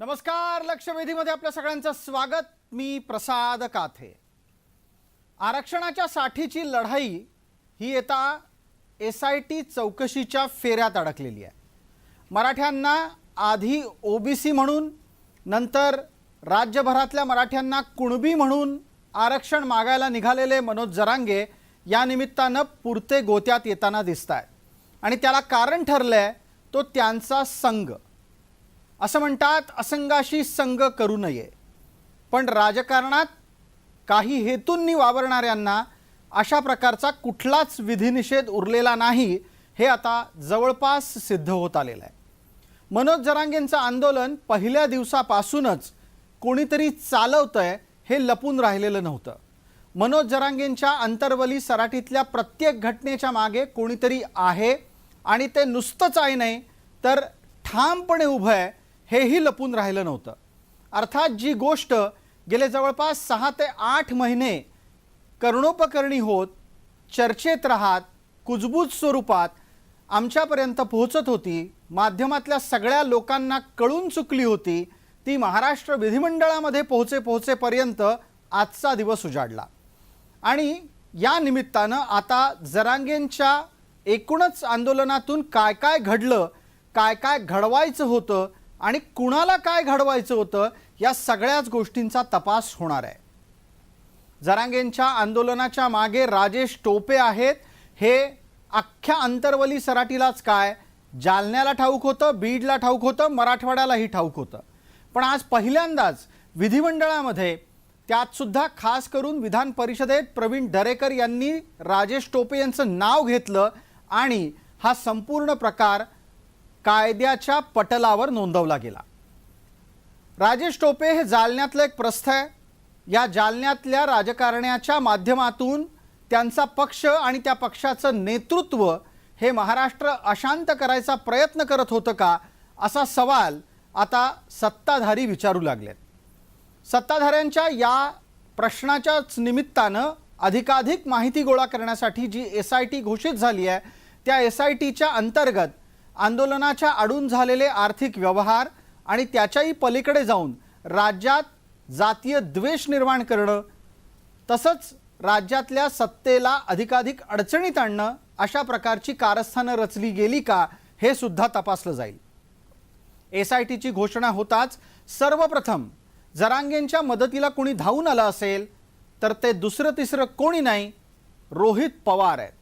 नमस्कार. लक्षवेधीमध्ये आपल्या सगळ्यांचं स्वागत. मी प्रसाद काथे. आरक्षणाच्या साठीची लढाई ही आता SIT चौकशीच्या फेऱ्यात अडकलेली आहे. मराठ्यांना आधी OBC म्हणून, नंतर राज्यभरातल्या मराठ्यांना कुणबी म्हणून आरक्षण मागायला निघालेले मनोज जरांगे या निमित्तानं पुरते गोत्यात येताना दिसतायत. आणि त्याला कारण ठरलंय तो त्यांचा संघ. असं म्हणतात, असंगाशी संघ करू नये. पण राजकारणात काही हेतूंनी वावरणाऱ्यांना अशा प्रकारचा कुठलाच विधिनिषेध उरलेला नाही, हे आता जवळपास सिद्ध होत आलेलं आहे. मनोज जरांगेंचं आंदोलन पहिल्या दिवसापासूनच कोणीतरी चालवतंय हे लपून राहिलेलं नव्हतं. मनोज जरांगेंच्या अंतर्वली सराटीतल्या प्रत्येक घटनेच्या मागे कोणीतरी आहे आणि ते नुसतंच आहे नाही तर ठामपणे उभं आहे हेही लपून राहिलं नव्हतं. अर्थात जी गोष्ट गेले जवळपास 6 ते 8 महिने कर्णोपकर्णी होत, चर्चेत राहत, कुजबूज स्वरूपात आमच्यापर्यंत पोहोचत होती, माध्यमातल्या सगळ्या लोकांना कळून चुकली होती, ती महाराष्ट्र विधिमंडळामध्ये पोहोचेपर्यंत आजचा दिवस उजाडला. आणि या निमित्तानं आता जरांगेंच्या एकूणच आंदोलनातून काय काय घडलं, काय काय घडवायचं होतं आणि कुणाला काय घडवायचं होतं, या सगळ्याच गोष्टींचा तपास होणार आहे. जरांगेंच्या आंदोलनाच्या मागे राजेश टोपे आहेत हे अख्ख्या अंतर्वली सराटीलाच काय, जालन्याला ठाऊक होतं, बीडला ठाऊक होतं, मराठवाड्यालाही ठाऊक होतं. पण आज पहिल्यांदाच विधिमंडळामध्ये, त्यात सुद्धा खास करून विधान परिषदेत प्रवीण दरेकर यांनी राजेश टोपे यांचं नाव घेतलं आणि हा संपूर्ण प्रकार कायद्याच्या पटलावर नोंदवला गेला. राजेश टोपे हे जालन्यातलं एक प्रस्थ आहे. या जालन्यातल्या राजकारण्याच्या माध्यमातून त्यांचा पक्ष आणि त्या पक्षाचं नेतृत्व हे महाराष्ट्र अशांत करायचा प्रयत्न करत होतं का, असा सवाल आता सत्ताधारी विचारू लागलेत. सत्ताधाऱ्यांच्या या प्रश्नाच्याच निमित्तानं अधिकाधिक माहिती गोळा करण्यासाठी जी SIT घोषित झाली आहे, त्या SITच्या अंतर्गत आंदोलनाच्या आडून झालेले आर्थिक व्यवहार आणि त्याच्याही पलीकडे जाऊन राज्यात जातीय द्वेष निर्माण करणं, तसंच राज्यातल्या सत्तेला अधिकाधिक अडचणीत आणणं, अशा प्रकारची कारस्थानं रचली गेली का, हे सुद्धा तपासलं जाईल. SITची घोषणा होताच सर्वप्रथम जरांगेंच्या मदतीला कोणी धावून आलं असेल तर ते दुसरं तिसरं कोणी नाही, रोहित पवार आहेत.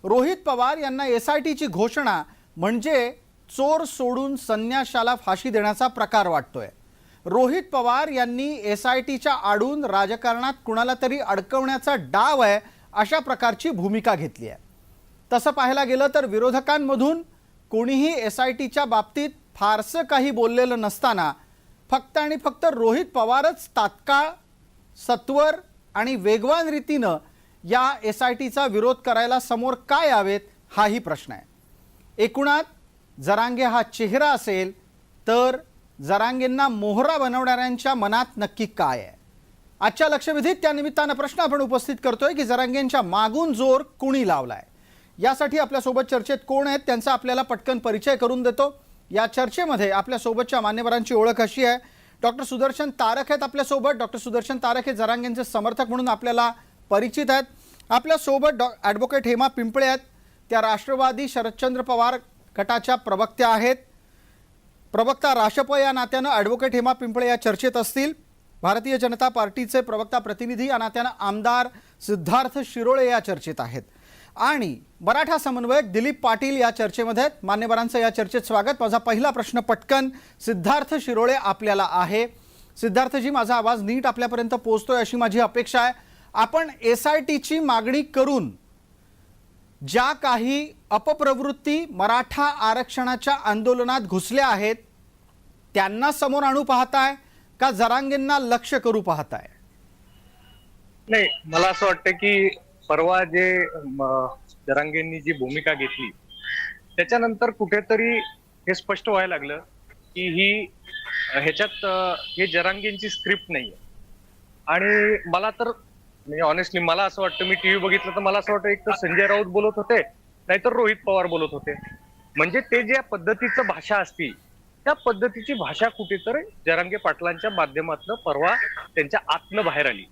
रोहित पवार यांना SITची घोषणा म्हणजे चोर सोडून संन्याशाला फाशी देण्याचा प्रकार वाटतोय. रोहित पवार यांनी SITच्या आडून राजकारणात कुणाला तरी अडकवण्याचा डाव आहे, अशा प्रकारची भूमिका घेतली आहे. तसं पाहायला गेलं तर विरोधकांमधून कोणीही SITच्या बाबतीत फारसं काही बोललेलं नसताना फक्त आणि फक्त रोहित पवारच तात्काळ, सत्वर आणि वेगवान रीतीनं या SITचा विरोध करायला समोर काय यावेत, हाही प्रश्न आहे. एकूणात जरांगे हा चेहरा असेल तर जरांगेंना मोहरा बनवणाऱ्यांच्या मनात नक्की काय आहे? आजच्या लक्षवेधीत त्या निमित्तानं प्रश्न आपण उपस्थित करतोय की जरांगेंच्या मागून जोर कुणी लावलाय. यासाठी आपल्यासोबत चर्चेत कोण आहेत त्यांचा आपल्याला पटकन परिचय करून देतो. या चर्चेमध्ये आपल्यासोबतच्या मान्यवरांची ओळख अशी आहे. डॉक्टर सुदर्शन तारक आहेत आपल्यासोबत. डॉक्टर सुदर्शन तारक हे जरांगेंचे समर्थक म्हणून आपल्याला परिचित आहेत. आपल्यासोबत ॲडव्होकेट हेमा पिंपळे आहेत. त्या राष्ट्रवादी शरदचंद्र पवार गटाच्या प्रवक्त्या आहेत. प्रवक्ता राशप या नात्यानं ॲडव्होकेट हेमा पिंपळे या चर्चेत असतील. भारतीय जनता पार्टीचे प्रवक्ता प्रतिनिधी या नात्यानं आमदार सिद्धार्थ शिरोळे या चर्चेत आहेत. आणि मराठा समन्वयक दिलीप पाटील या चर्चेमध्ये आहेत. मान्यवरांचं या चर्चेत स्वागत. माझा पहिला प्रश्न पटकन सिद्धार्थ शिरोळे आपल्याला आहे. सिद्धार्थजी, माझा आवाज नीट आपल्यापर्यंत पोहोचतोय अशी माझी अपेक्षा आहे. आपण SITची मागणी करून ज्या काही अपप्रवृत्ती मराठा आरक्षणाच्या आंदोलनात घुसल्या आहेत त्यांना समोर आणू पाहताय का जरांगेंना लक्ष्य करू पाहताय? नाही, मला असं वाटतं की परवा जे जरांगेंनी जी भूमिका घेतली त्याच्यानंतर कुठेतरी हे स्पष्ट व्हायला लागलं की ह्याच्यात हे जरांगेंची स्क्रिप्ट नाहीये. आणि मला तर म्हणजे ऑनेस्टली मला असं वाटतं, मी टीव्ही बघितलं तर मला असं वाटतं एक तर संजय राऊत बोलत होते, नाहीतर रोहित पवार बोलत होते. म्हणजे ते ज्या पद्धतीचं भाषा असती त्या पद्धतीची भाषा कुठेतरी जरांगे पाटलांच्या माध्यमातून परवा त्यांच्या आतनं बाहेर आली.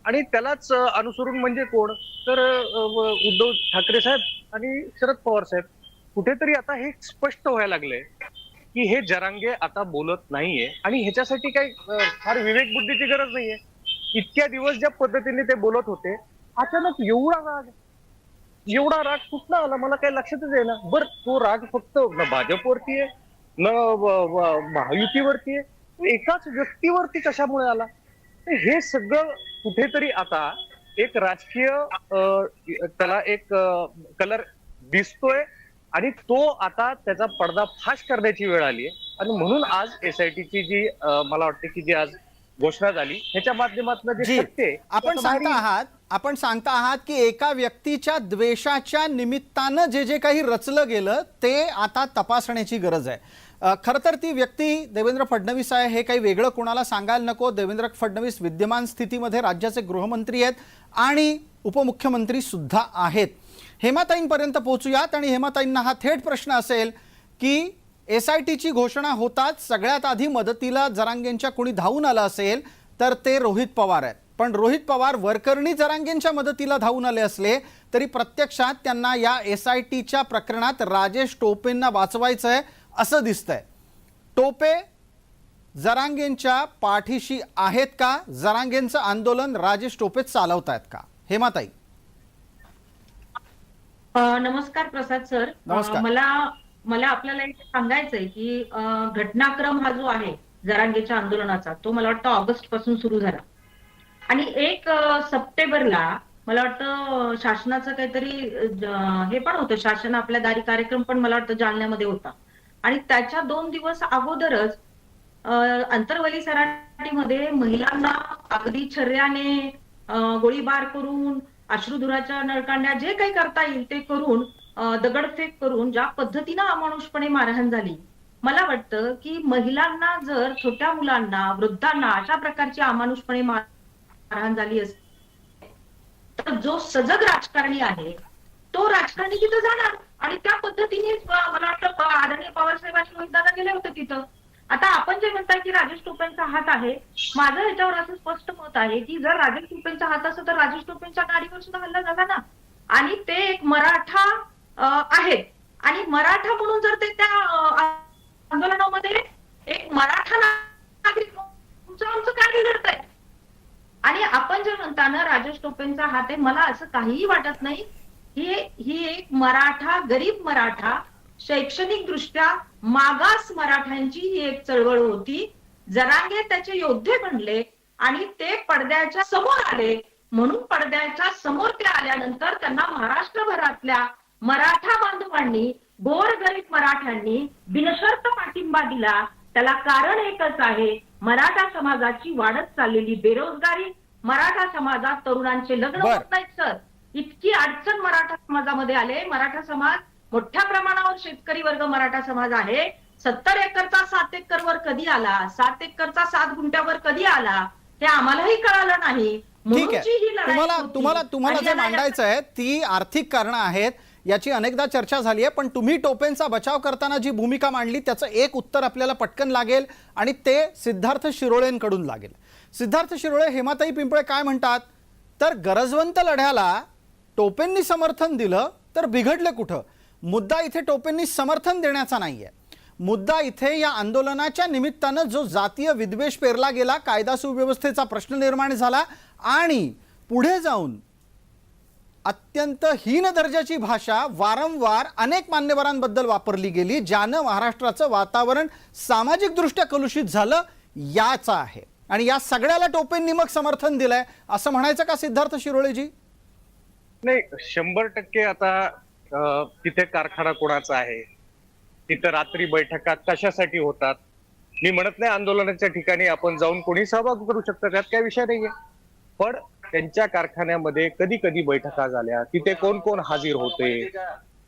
आणि त्यालाच अनुसरून म्हणजे कोण तर उद्धव ठाकरे साहेब आणि शरद पवार साहेब. कुठेतरी आता हे स्पष्ट व्हायला लागलंय की हे जरांगे आता बोलत नाहीये आणि ह्याच्यासाठी काही फार विवेक बुद्धीची गरज नाहीये. इतक्या दिवस ज्या पद्धतीने ते बोलत होते, अचानक एवढा राग कुठला आला मला काही लक्षातच आहे ना. बर तो राग फक्त न भाजपवरती आहे न महायुतीवरती आहे, एकाच व्यक्तीवरती कशामुळे आला. तर हे सगळं कुठेतरी आता एक राजकीय त्याला एक कलर दिसतोय आणि तो आता त्याचा पर्दाफाश करण्याची वेळ आली आहे. आणि म्हणून आज एसआयटीची जी मला वाटते की जी आज घोषणा झाली ह्याच्या माध्यमातून जे सत्य आहे आपण सांगता आहात की एका व्यक्तीच्या द्वेषाच्या निमित्तानं जे जे काही रचलं गेलं ते आता तपासण्याची गरज आहे. खरं तर ती व्यक्ती देवेंद्र फडणवीस आहे हे काही वेगळं कोणाला सांगायला नको. देवेंद्र फडणवीस विद्यमान स्थितीमध्ये राज्याचे गृहमंत्री आहेत आणि उपमुख्यमंत्री सुद्धा आहेत. हेमाताईंपर्यंत पोहोचूयात आणि हेमाताईंना हा थेट प्रश्न असेल की एसआयटीची घोषणा होताच सगळ्यात आधी मदतीला जरांगेंच्या कोणी धावून आलं असेल तर ते रोहित पवार आहेत. पण रोहित पवार वरकरणी जरांगेंच्या मदतीला धावून आले असले तरी प्रत्यक्षात त्यांना या एसआयटीच्या प्रकरणात राजेश टोपेंना वाचवायचं आहे असं दिसतंय. टोपे जरांगेंच्या पाठीशी आहेत का? जरांगेंचं आंदोलन राजेश टोपे चालवतायत का? हेमाताई. नमस्कार प्रसाद सर. नमस्कार. मला आपल्याला एक सांगायचंय की घटनाक्रम हा जो आहे जरांगेच्या आंदोलनाचा तो मला वाटतं ऑगस्ट पासून सुरू झाला आणि 1 सप्टेंबरला मला वाटतं शासनाचं काहीतरी हे पण होतं, शासन आपल्या दारी कार्यक्रम पण मला वाटतं जालन्यामध्ये होता आणि त्याच्या 2 दिवस अगोदरच अंतरवली सराटीमध्ये महिलांना अगदी छर्याने गोळीबार करून अश्रुधुराच्या नळकांड्या जे काही करता येईल ते करून दगडफेक करून ज्या पद्धतीनं अमानुषपणे मारहाण झाली. मला वाटतं की महिलांना जर छोट्या मुलांना वृद्धांना अशा प्रकारची अमानुषपणे मारहाण झाली असते तर जो सजग राजकारणी आहे तो राजकारणी तिथं जाणार आणि त्या पद्धतीने मला वाटतं आदरणीय पवार साहेबांनी रोहित दादा गेले होते तिथं. आता आपण जे म्हणताय की राजेश टोपेंचा हात आहे, माझं याच्यावर असं स्पष्ट मत आहे की जर राजेश टोपेंचा हात असतो तर राजेश टोपेंच्या गाडीवर सुद्धा हल्ला झाला ना. आणि ते एक मराठा आहेत आणि मराठा म्हणून जर ते त्या आंदोलनामध्ये एक मराठा नागरिक आमचं काय बिघडतंय. आणि आपण जे म्हणताना राजेश टोपेंचा हात आहे, मला असं काहीही वाटत नाही. ही एक मराठा, गरीब मराठा, शैक्षणिक दृष्ट्या मागास मराठ्यांची ही एक चळवळ होती. जरांगे त्याचे योद्धे बनले आणि ते पडद्याच्या समोर आले. म्हणून पडद्याच्या समोर ते आल्यानंतर त्यांना महाराष्ट्रभरातल्या मराठा बांधवांनी, गोरगरीब मराठ्यांनी बिनशर्त पाठिंबा दिला. त्याला कारण एकच आहे, मराठा समाजाची वाढत चाललेली बेरोजगारी. मराठा समाजात तरुणांचे लग्न होत नाहीत सर. इतकी अडचण मराठा समाजामध्ये आले. मराठा समाज मोठ्या प्रमाणावर शेतकरी वर्ग मराठा समाज आहे. 70 एकरचा 7 एकरवर कधी आला, 7 एकरचा 7 गुंठ्यावर कधी आला हे आम्हालाही कळालं नाही. ठीक आहे, तुम्हाला जे मांडायचं आहे ती आर्थिक कारणं आहेत याची अनेकदा चर्चा झाली आहे. पण तुम्ही टोपेंचा बचाव करताना जी भूमिका मांडली त्याचं एक उत्तर आपल्याला पटकन लागेल आणि ते सिद्धार्थ शिरोळेंकडून लागेल. सिद्धार्थ शिरोळे, हेमाताई पिंपळे काय म्हणतात तर गरजवंत लढ्याला टोपेंनी समर्थन दिलं तर बिघडलं कुठं? मुद्दा इथे टोपेंनी समर्थन देण्याचा नाहीये. मुद्दा इथे या आंदोलनाच्या निमित्तानं जो जातीय विद्वेष पेरला गेला, कायदा सुव्यवस्थेचा प्रश्न निर्माण झाला आणि पुढे जाऊन अत्यंत हीन दर्जाची भाषा वारंवार अनेक मान्यवरांबद्दल वापरली गेली, ज्यानं महाराष्ट्राचं वातावरण सामाजिक दृष्ट्या कलुषित झालं याचा आहे. आणि या सगळ्याला टोपेंनी मग समर्थन दिलंय असं म्हणायचं का सिद्धार्थ शिरोळेजी? नाही, 100% आता तिथे कारखाना कोणाचा आहे, तिथं रात्री बैठका कशासाठी होतात. मी म्हणत नाही आंदोलनाच्या ठिकाणी आपण जाऊन कोणी सहभाग करू शकतं, त्यात काय विषय नाहीये. पण त्यांच्या कारखान्यामध्ये कधी कधी बैठका झाल्या, तिथे कोण कोण हाजीर होते,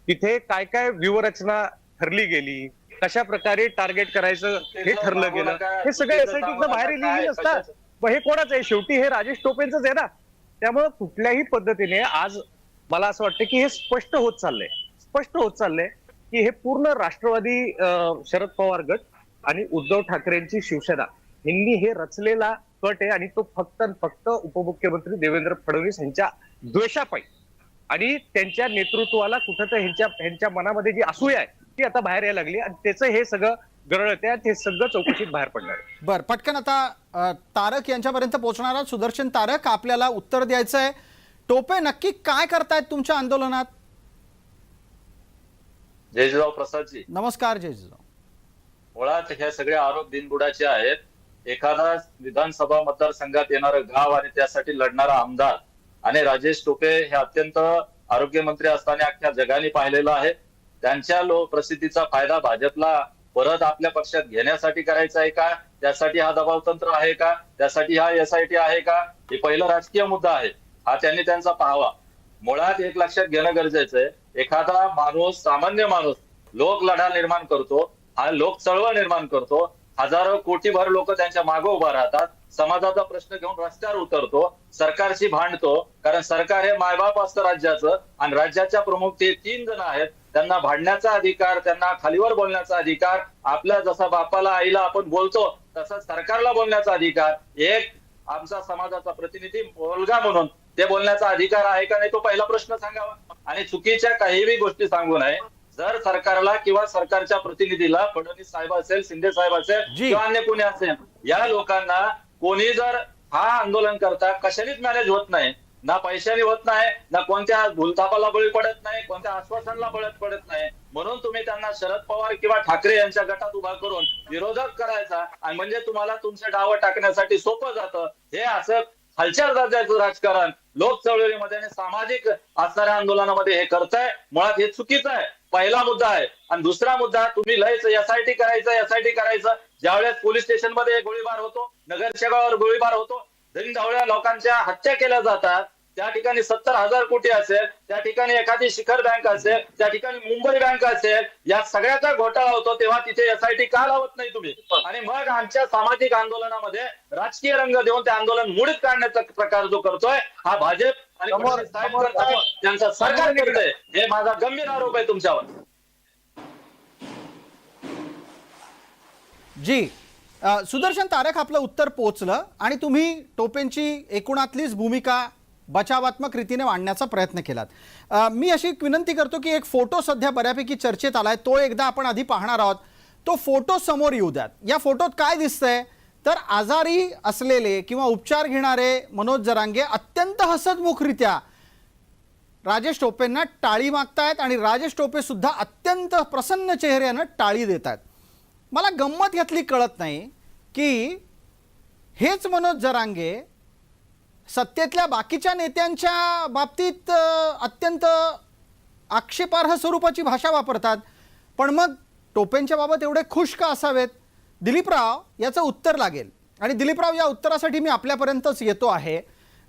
तिथे काय काय व्यूहरचना ठरली गेली, कशा प्रकारे टार्गेट करायचं हे ठरलं गेलं, हे सगळं एसआयटीतनं बाहेर लिहिलेलं असतात. हे कोणाचं आहे? शेवटी हे राजेश टोपेंचंच आहे ना. त्यामुळे कुठल्याही पद्धतीने आज मला असं वाटतं की हे स्पष्ट होत चाललंय की हे पूर्ण राष्ट्रवादी शरद पवार गट आणि उद्धव ठाकरेंची शिवसेना यांनी हे रचलेला कट आहे आणि तो फक्त आणि फक्त उपमुख्यमंत्री देवेंद्र फडणवीस यांच्या द्वेषापायी आणि त्यांच्या नेतृत्वाला कुठं ह्यांच्या मनामध्ये जी असूया आहे ती आता बाहेर यायला लागली आणि त्याचं हे सगळं गरळ आहे ते सगळं चौकशीत बाहेर पडणार आहे. बर, पटकन आता तारक यांच्यापर्यंत पोहोचणारा सुदर्शन तारक, आपल्याला उत्तर द्यायचं आहे. टोपे नक्की काय करतायत तुमच्या आंदोलनात? जयजीराव प्रसादजी, नमस्कार जयजीराव. मुळात हे सगळे आरोप बिनबुडाचे आहेत. एखादा विधानसभा मतदारसंघात येणारं गाव आणि त्यासाठी लढणारा आमदार आणि राजेश टोपे हे अत्यंत आरोग्यमंत्री असताना अख्ख्या जगाने पाहिलेलं आहे. त्यांच्या प्रसिद्धीचा फायदा भाजपला परत आपल्या पक्षात घेण्यासाठी करायचा आहे का? त्यासाठी हा दबाव तंत्र आहे का? त्यासाठी हा SIT आहे का? हे पहिला राजकीय मुद्दा आहे, हा त्यांनी त्यांचा पाहावा. मुळात एक लक्षात घेणं गरजेचं आहे, एखादा माणूस, सामान्य माणूस लोक लढा निर्माण करतो, हा लोक चळवळ निर्माण करतो, हजारो कोटीभर लोक त्यांच्या मागे उभा राहतात, समाजाचा प्रश्न घेऊन रस्त्यावर उतरतो, सरकारशी भांडतो, कारण सरकार हे मायबाप असतं राज्याचं आणि राज्याच्या प्रमुख ते 3 जण आहेत. त्यांना भांडण्याचा अधिकार, त्यांना खालीवर बोलण्याचा अधिकार, आपल्या जसा बापाला आईला आपण बोलतो तसा सरकारला बोलण्याचा अधिकार, एक आमचा समाजाचा प्रतिनिधी मुलगा म्हणून ते बोलण्याचा अधिकार आहे का नाही, तो पहिला प्रश्न सांगावा. आणि चुकीच्या काहीही गोष्टी सांगू नये. जर सरकारला किंवा सरकारच्या प्रतिनिधीला, फडणवीस साहेब असेल, शिंदे साहेब असेल किंवा अन्य कोणी असेल, या लोकांना कोणी जर हा आंदोलन करता कशानेच मॅनेज होत नाही, ना पैशाने होत नाही, ना कोणत्या भूलथापाला बळी पडत नाही, कोणत्या आश्वासनाला बळी पडत नाही. म्हणून तुम्ही त्यांना शरद पवार किंवा ठाकरे यांच्या गटात उभा करून विरोधक करायचा आणि म्हणजे तुम्हाला तुमचे डाव टाकण्यासाठी सोपं जातं. हे असं खालच्या दर्जाचं राजकारण लोक चळवळीमध्ये आणि सामाजिक असणाऱ्या आंदोलनामध्ये हे करताय. मुळात हे चुकीचं आहे, पहिला मुद्दा आहे. आणि दुसरा मुद्दा, तुम्ही लयच SIT करायचं. ज्यावेळेस पोलीस स्टेशन मध्ये गोळीबार होतो, नगरसेवकावर गोळीबार होतो, ढवळ्या लोकांच्या हत्या केल्या जातात, त्या ठिकाणी 70,000 कोटी असेल, त्या ठिकाणी एखादी शिखर बँक असेल, त्या ठिकाणी मुंबई बँक असेल, या सगळ्याचा घोटाळा होतो, तेव्हा तिथे SIT का लावत नाही तुम्ही? आणि मग आमच्या सामाजिक आंदोलनामध्ये राजकीय रंग देऊन ते आंदोलन मोडीत काढण्याचा प्रकार जो करतोय हा भाजप आणि फडणवीस साहेब करताय, त्यांचं सरकार करतंय. हे माझा गंभीर आरोप आहे तुमच्यावर. जी, सुदर्शन तारक, आपलं उत्तर पोहोचलं आणि तुम्ही टोपेंची एकूणातलीच भूमिका बचावात्मक रीतीने मांडण्याचा प्रयत्न केलात. मी अशी विनंती करतो की एक फोटो सध्या बऱ्यापैकी चर्चेत आलाय, तो एकदा आपण आधी पाहणार आहोत. तो फोटो समोर येऊ द्यात. या फोटोत काय दिसतंय तर आजारी असलेले किंवा उपचार घेणारे मनोज जरांगे अत्यंत हसतमुखरित्या राजेश टोपेंना टाळी मागतायत आणि राजेश टोपे सुद्धा अत्यंत प्रसन्न चेहऱ्यानं टाळी देत आहेत. मला गंमत यातली कळत नाही की हेच मनोज जरांगे सत्तेतल्या बाकीच्या नेत्यांच्या बाबतीत अत्यंत आक्षेपार्ह स्वरूपाची भाषा वापरतात, पण मग टोपेंच्या बाबत एवढे खुश का असावेत? दिलीपराव याचं उत्तर लागेल आणि दिलीपराव, या उत्तरासाठी मी आपल्यापर्यंतच येतो आहे.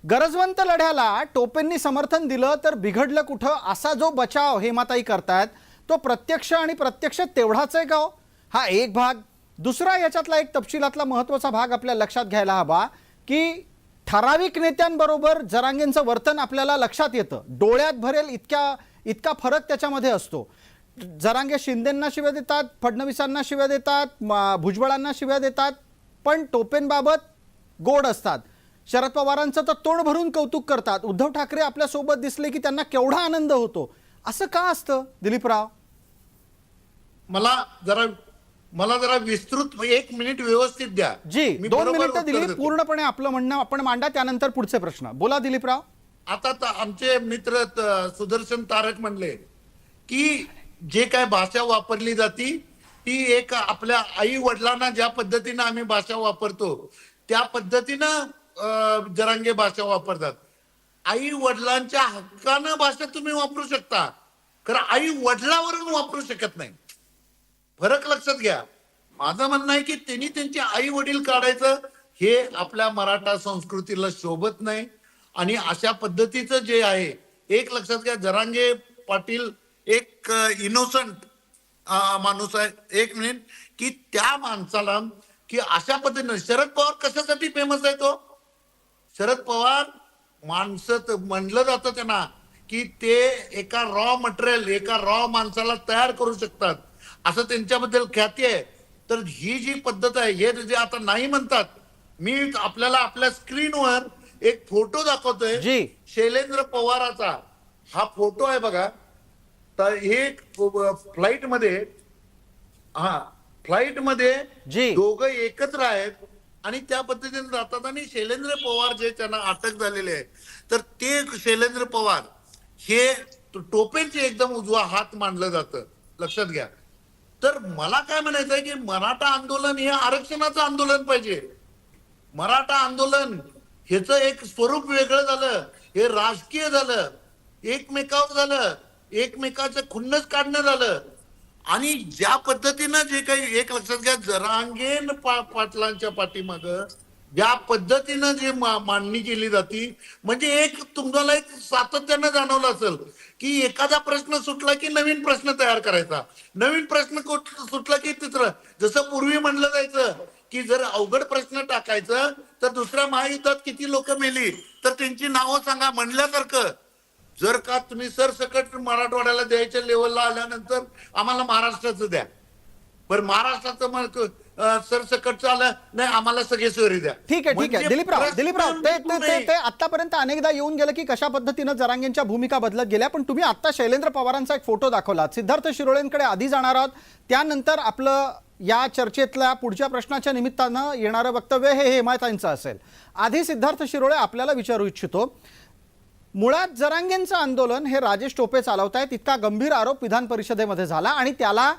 गरजवंत लढ्याला टोपेंनी समर्थन दिलं तर बिघडलं कुठं, असा जो बचाव हेमाताई करतायत तो प्रत्यक्ष आणि प्रत्यक्ष तेवढाच आहे का हो? हा एक भाग. दुसरा याच्यातला एक तपशिलातला महत्त्वाचा भाग आपल्या लक्षात घ्यायला हवा की ठराविक नेत्यांबरोबर जरांगेंचं वर्तन आपल्याला लक्षात येतं, डोळ्यात भरेल इतका फरक त्याच्यामध्ये असतो. जरांगे शिंदेंना शिव्या देतात, फडणवीसांना शिव्या देतात, भुजबळांना शिव्या देतात, पण टोपेंबाबत गोड असतात. शरद पवारांचं तर तोंड भरून कौतुक करतात. उद्धव ठाकरे आपल्या सोबत दिसले की त्यांना केवढा आनंद होतो. असं का असतं दिलीपराव? मला जरा विस्तृत 1 मिनिट व्यवस्थित द्या. जी, 2 मिनिटं दिली, पूर्णपणे आपलं म्हणणं आपण मांडा, त्यानंतर पुढचे प्रश्न. बोला दिलीपराव. आता आमचे मित्र सुदर्शन तारक म्हणले की जे काय भाषा वापरली जाती ती एक आपल्या आई वडिलांना ज्या पद्धतीनं आम्ही भाषा वापरतो त्या पद्धतीनं जरांगे भाषा वापरतात. आई वडिलांच्या हक्कानं भाषा तुम्ही वापरू शकता, खरं आई वडिलावरून वापरू शकत नाही. फरक लक्षात घ्या. माझं म्हणणं आहे की त्यांनी त्यांचे आई वडील काढायचं हे आपल्या मराठा संस्कृतीला शोभत नाही. आणि अशा पद्धतीचं जे आहे, एक लक्षात घ्या, जरांगे पाटील एक इनोसंट माणूस आहे. 1 मिनिट, की त्या माणसाला की अशा पद्धतीनं शरद पवार कशासाठी फेमस आहे? तो शरद पवार माणसं म्हणलं जातं त्यांना की ते एका रॉ मटेरियल, एका रॉ माणसाला तयार करू शकतात, असं त्यांच्याबद्दल ख्याती आहे. तर ही जी पद्धत आहे हे जे आता नाही म्हणतात, मी आपल्याला आपल्या स्क्रीनवर एक फोटो दाखवतोय जी. शैलेंद्र पवाराचा. हा फोटो आहे बघा. तर हे फ्लाईट मध्ये जी. दोघं एकत्र आहेत आणि त्या पद्धतीने जातात. आणि शैलेंद्र पवार जे त्यांना अटक झालेले आहे, तर ते शैलेंद्र पवार हे टोपेंचे एकदम उजवा हात मानलं जातं, लक्षात घ्या. तर मला काय म्हणायचं आहे की मराठा आंदोलन हे आरक्षणाचं आंदोलन पाहिजे. मराठा आंदोलन ह्याचं एक स्वरूप वेगळं झालं, हे राजकीय झालं, एकमेकावर झालं, एकमेकाचं खुन्नस काढणं झालं. आणि ज्या पद्धतीनं जे काही एक लक्षात घ्या, जरांगेन पाटलांच्या पाठीमाग ज्या पद्धतीनं जे मांडणी केली जाती, म्हणजे एक तुम्हाला एक सातत्यानं जाणवलं असेल की एखादा प्रश्न सुटला की नवीन प्रश्न तयार करायचा, नवीन प्रश्न सुटला की तिसरं. जसं पूर्वी म्हणलं जायचं की जर अवघड प्रश्न टाकायचं तर दुसऱ्या महायुद्धात किती लोक मेली तर त्यांची नावं सांगा म्हणल्यासारखं. जर का तुम्ही सरसकट मराठवाड्याला द्यायच्या लेवलला आल्यानंतर आम्हाला महाराष्ट्राचं द्या, बरं महाराष्ट्राचं सरसकटचं आलं नाही, आम्हाला सगळे सोयरी द्या. ठीक आहे. म्हणजे दिलीपराव ते आतापर्यंत अनेकदा येऊन गेलं की कशा पद्धतीनं जरांगेंच्या भूमिका बदलत गेल्या. पण तुम्ही आता शैलेंद्र पवारांचा एक फोटो दाखवला. सिद्धार्थ शिरोळेंकडे आधी जाणार आहोत, त्यानंतर आपलं या चर्चेतल्या पुढच्या प्रश्नाच्या निमित्तानं येणारं वक्तव्य हे हेमाताईंचं असेल. आधी सिद्धार्थ शिरोळे आपल्याला विचारू इच्छितो, मुळात जरांगेंचं आंदोलन हे राजेश टोपे चालवतायत इतका गंभीर आरोप विधान परिषदेमध्ये झाला आणि त्याला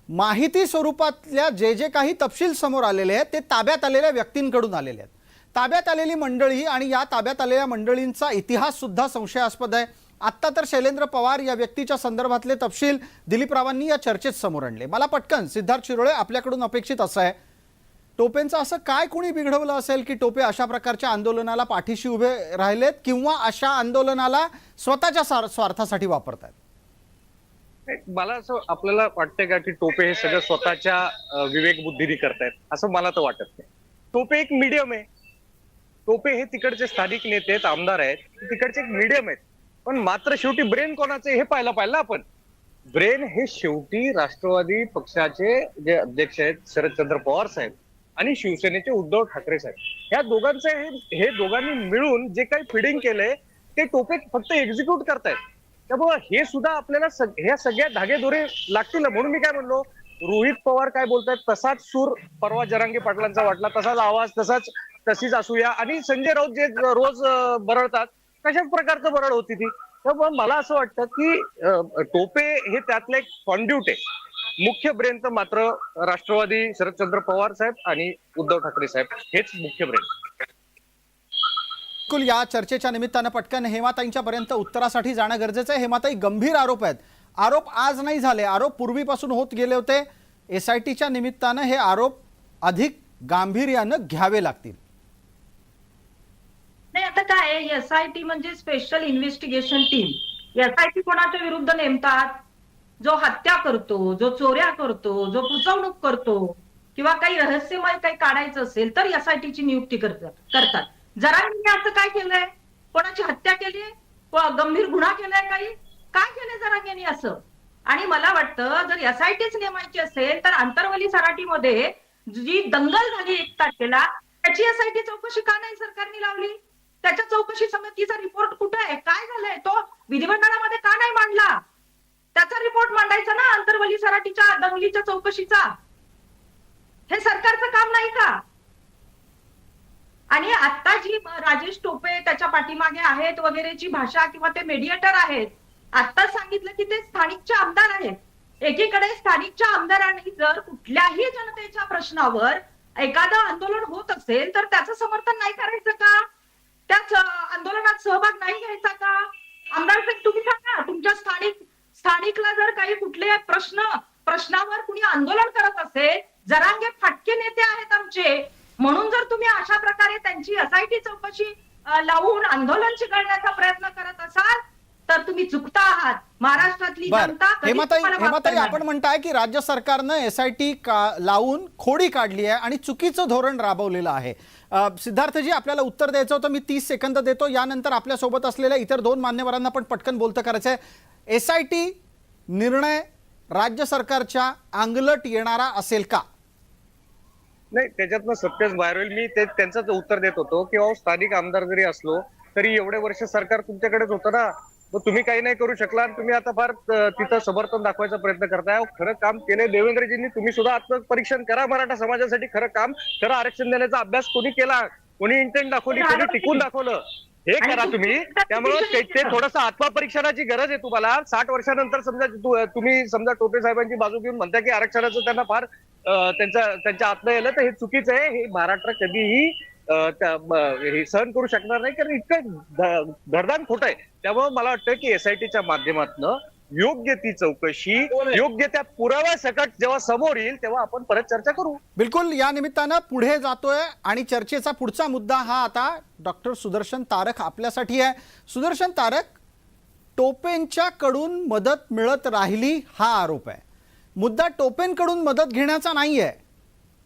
माहिती स्वरूपातल्या जे काही तपशील समोर आलेले आहेत ते ताब्यात आलेल्या व्यक्तींकडून आलेले आहेत. ताब्यात आलेली मंडळी आणि या ताब्यात आलेल्या मंडळींचा इतिहास सुद्धा संशयास्पद आहे. आत्ता तर शैलेंद्र पवार या व्यक्तीच्या संदर्भातले तपशील दिलीपरावांनी या चर्चेत समोर आणले. मला पटकन सिद्धार्थ शिरोळे आपल्याकडून अपेक्षित असं आहे, टोपेंचं असं काय कोणी बिघडवलं असेल की टोपे अशा प्रकारच्या आंदोलनाला पाठीशी उभे राहिलेत किंवा अशा आंदोलनाला स्वतःच्या स्वार्थासाठी वापरतात? मला असं आपल्याला वाटतंय का की टोपे हे सगळं स्वतःच्या विवेक बुद्धीने करतायत, असं मला तर वाटत नाही. टोपे एक मीडियम आहे. टोपे हे तिकडचे स्थानिक नेते आहेत, आमदार आहेत, तिकडचे एक मीडियम आहेत. पण मात्र शेवटी ब्रेन कोणाचे हे पाहायला पाहिजे आपण. ब्रेन हे शेवटी राष्ट्रवादी पक्षाचे जे अध्यक्ष आहेत शरदचंद्र पवार साहेब आणि शिवसेनेचे उद्धव ठाकरे साहेब, ह्या दोघांचे हे दोघांनी मिळून जे काही फिडिंग केलंय ते टोपे फक्त एक्झिक्यूट करतायत. त्यामुळे हे सुद्धा आपल्याला ह्या सगळ्या धागेदोरे लागतील. म्हणून मी काय म्हणलो, रोहित पवार काय बोलतायत तसाच सूर परवा जरांगे पाटलांचा वाटला, तसाच आवाज, तशीच असूया. आणि संजय राऊत जे रोज बरळतात कशाच प्रकारचं बरळ होती ती. त्यामुळे मला असं वाटतं की टोपे हे त्यातलं एक कॉन्ड्यूट आहे. मुख्य ब्रेन तर मात्र राष्ट्रवादी शरदचंद्र पवार साहेब आणि उद्धव ठाकरे साहेब हेच मुख्य ब्रेन. बिलकुल. या चर्चेच्या निमित्तानं पटकन हेमाताईंच्या पर्यंत उत्तरासाठी जाणं गरजेचं आहे. हेमाताई, गंभीर आरोप आहेत. आरोप आज नाही झाले, आरोप पूर्वीपासून होत गेले होते. SITच्या निमित्तानं हे आरोप अधिक गांभीर्यानं घ्यावे लागतील. नाही, आता काय SIT म्हणजे स्पेशल इन्व्हेस्टिगेशन टीम. SIT कोणाच्या विरुद्ध नेमतात? जो हत्या करतो, जो चोऱ्या करतो, जो फसवणूक करतो किंवा काही रहस्यमय काही काढायचं असेल तर SITची नियुक्ती करतात. जरांगेंनी असं काय केलंय? कोणाची हत्या केली? गंभीर गुन्हा केलाय? काय केलंय जरांगेंनी असं? आणि मला वाटतं जर SITच नेमायची असेल तर आंतरवली सराटीमध्ये जी दंगल झाली 1 तारखेला त्याची SIT चौकशी का नाही सरकारने लावली? त्याच्या चौकशी समितीचा रिपोर्ट कुठे आहे? काय झालंय? तो विधिमंडळामध्ये का नाही मांडला? त्याचा रिपोर्ट मांडायचा ना आंतरवली सराटीच्या दंगलीच्या चौकशीचा. हे सरकारचं काम नाही का? आणि आता जी राजेश टोपे त्याच्या पाठीमागे आहेत वगैरेची भाषा किंवा ते मीडिएटर आहेत, आता सांगितलं की ते स्थानिकचे आमदार आहेत. एकीकडे स्थानिकच्या आमदारांनी जर कुठल्याही जनतेच्या प्रश्नावर एखादं आंदोलन होत असेल तर त्याचं समर्थन नाही करायचं का? त्याच आंदोलनात सहभाग नाही घ्यायचा का? आमदार साहेब तुम्ही सांगा, तुमच्या स्थानिकला जर काही कुठले प्रश्नावर कुणी आंदोलन करत असेल, जरांगे फाटके नेते आहेत आमचे, म्हणून जर तुम्ही अशा प्रकारे त्यांची SIT चौकशी लावून आंदोलन चिघळण्याचा प्रयत्न करत असाल तर तुम्ही चुकता आहात. महाराष्ट्रातली जनता हेमाताई, आपण म्हणताय की राज्य सरकारनं SIT लावून खोडी काढली आहे आणि चुकीचं धोरण राबवलेलं आहे. सिद्धार्थजी, आपल्याला उत्तर द्यायचं होतं, मी 30 सेकंद देतो. यानंतर आपल्या सोबत असलेल्या इतर 2 मान्यवरांना पण पटकन बोलतं करायचंय. SIT निर्णय राज्य सरकारच्या अंगलट येणारा असेल का? नाही, त्याच्यातनं सत्यच बाहेर होईल. मी ते त्यांचंच उत्तर देत होतो की अहो, स्थानिक आमदार जरी असलो तरी एवढे वर्ष सरकार तुमच्याकडेच होतं ना, मग तुम्ही काही नाही करू शकला आणि तुम्ही आता फार तिथं समर्थन दाखवायचा प्रयत्न करताय. अहो, खरं काम केलंय देवेंद्रजींनी. तुम्ही सुद्धा आत्मपरीक्षण करा. मराठा समाजासाठी खरं काम, खरं आरक्षण देण्याचा अभ्यास कोणी केला, कोणी इंटेंट दाखवली, कोणी टिकून दाखवलं, हे करा तुम्ही. त्यामुळे ते थोडंसं आत्मपरीक्षणाची गरज आहे तुम्हाला. 60 वर्षानंतर समजा तुम्ही समजा टोपे साहेबांची बाजू घेऊन म्हणता की आरक्षणाचं त्यांना फार त्यांच्या आतनं येलं, तर हे चुकीचं आहे. हे महाराष्ट्र कधीही हे सहन करू शकणार नाही, कारण इतकं धडधान खोट आहे. त्यामुळे मला वाटतं की एसआयटीच्या माध्यमातून योग्य ती चौकशी, योग्य त्या पुराव्या सकट जेव्हा समोर येईल तेव्हा आपण परत चर्चा करू. बिलकुल, या निमित्तानं पुढे जातोय आणि चर्चेचा पुढचा मुद्दा हा आता डॉक्टर सुदर्शन तारक आपल्यासाठी आहे. सुदर्शन तारक, टोपेंच्याकडून मदत मिळत राहिली हा आरोप आहे. मुद्दा टोपेंकडून मदत घेण्याचा नाही आहे,